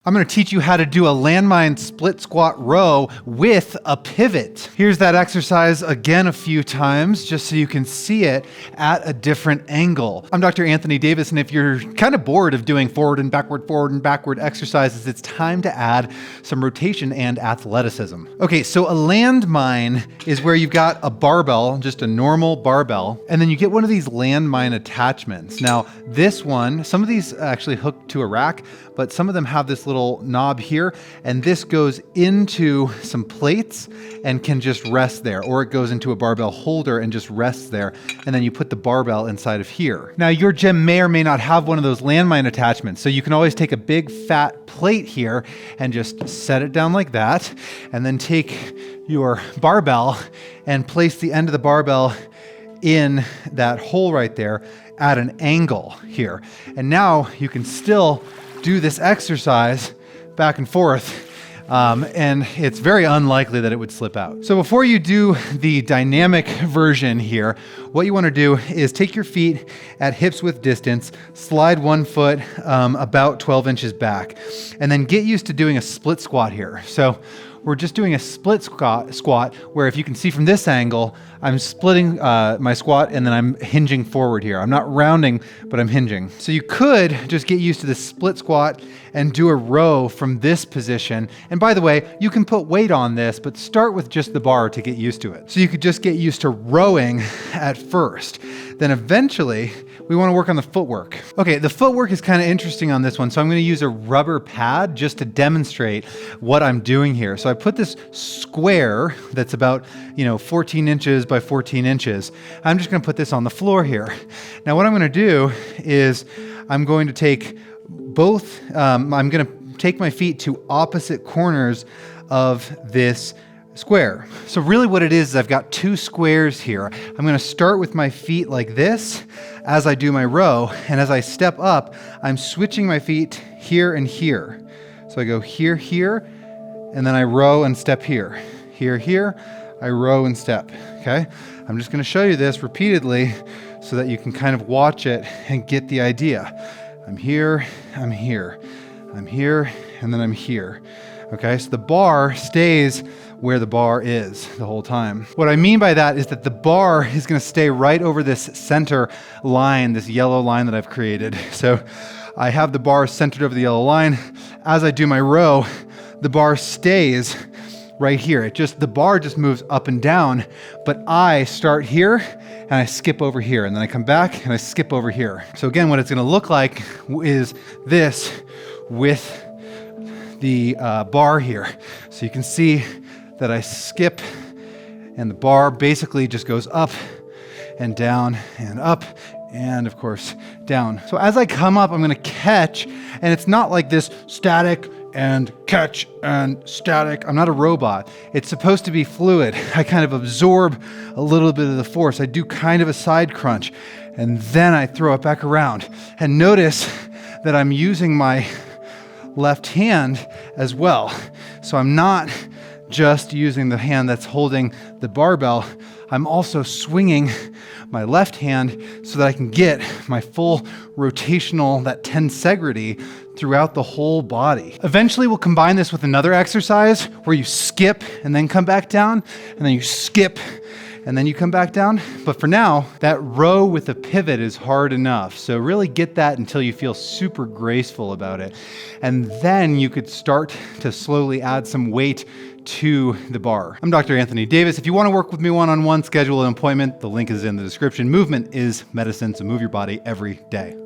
I'm going to teach you how to do a landmine split squat row with a pivot. Here's that exercise again a few times, just so you can see it at a different angle. I'm Dr. Anthony Davis, and if you're kind of bored of doing forward and backward exercises, it's time to add some rotation and athleticism. Okay, so a landmine is where you've got a barbell, just a normal barbell, and then you get one of these landmine attachments. Now, this one, some of these actually hook to a rack, but some of them have this little knob here, and this goes into some plates and can just rest there, or it goes into a barbell holder and just rests there, and then you put the barbell inside of here. Now, your gym may or may not have one of those landmine attachments, so you can always take a big fat plate here and just set it down like that, and then take your barbell and place the end of the barbell in that hole right there at an angle here. And now you can still do this exercise back and forth, and it's very unlikely that it would slip out. So before you do the dynamic version here, what you want to do is take your feet at hips width distance, slide one foot about 12 inches back, and then get used to doing a split squat here. So we're just doing a split squat where, if you can see from this angle, I'm splitting my squat and then I'm hinging forward here. I'm not rounding, but I'm hinging. So you could just get used to this split squat and do a row from this position. And by the way, you can put weight on this, but start with just the bar to get used to it. So you could just get used to rowing at first. Then eventually, we want to work on the footwork. Okay, the footwork is kind of interesting on this one, so I'm going to use a rubber pad just to demonstrate what I'm doing here. So I put this square that's about 14 inches by 14 inches. I'm just going to put this on the floor here. Now what I'm going to do is I'm going to take I'm going to take my feet to opposite corners of this square. So really what it is I've got two squares here. I'm going to start with my feet like this as I do my row, and as I step up, I'm switching my feet here and here. So I go here, here, and then I row and step here. Here, here, I row and step, okay? I'm just going to show you this repeatedly so that you can kind of watch it and get the idea. I'm here, I'm here, I'm here, and then I'm here. Okay, so the bar stays where the bar is the whole time. What I mean by that is that the bar is going to stay right over this center line, this yellow line that I've created. So I have the bar centered over the yellow line. As I do my row, the bar stays right here. The bar just moves up and down, but I start here and I skip over here, and then I come back and I skip over here. So again, what it's going to look like is this with the bar here. So you can see that I skip, and the bar basically just goes up and down and up, and of course down. So as I come up, I'm going to catch, and it's not like this static and catch and static. I'm not a robot. It's supposed to be fluid. I kind of absorb a little bit of the force. I do kind of a side crunch, and then I throw it back around. And notice that I'm using my left hand as well. So I'm not just using the hand that's holding the barbell. I'm also swinging my left hand so that I can get my full rotational, that tensegrity, throughout the whole body. Eventually, we'll combine this with another exercise where you skip and then come back down, and then you skip and then you come back down. But for now, that row with a pivot is hard enough. So really get that until you feel super graceful about it. And then you could start to slowly add some weight to the bar. I'm Dr. Anthony Davis. If you want to work with me one-on-one, schedule an appointment. The link is in the description. Movement is medicine, so move your body every day.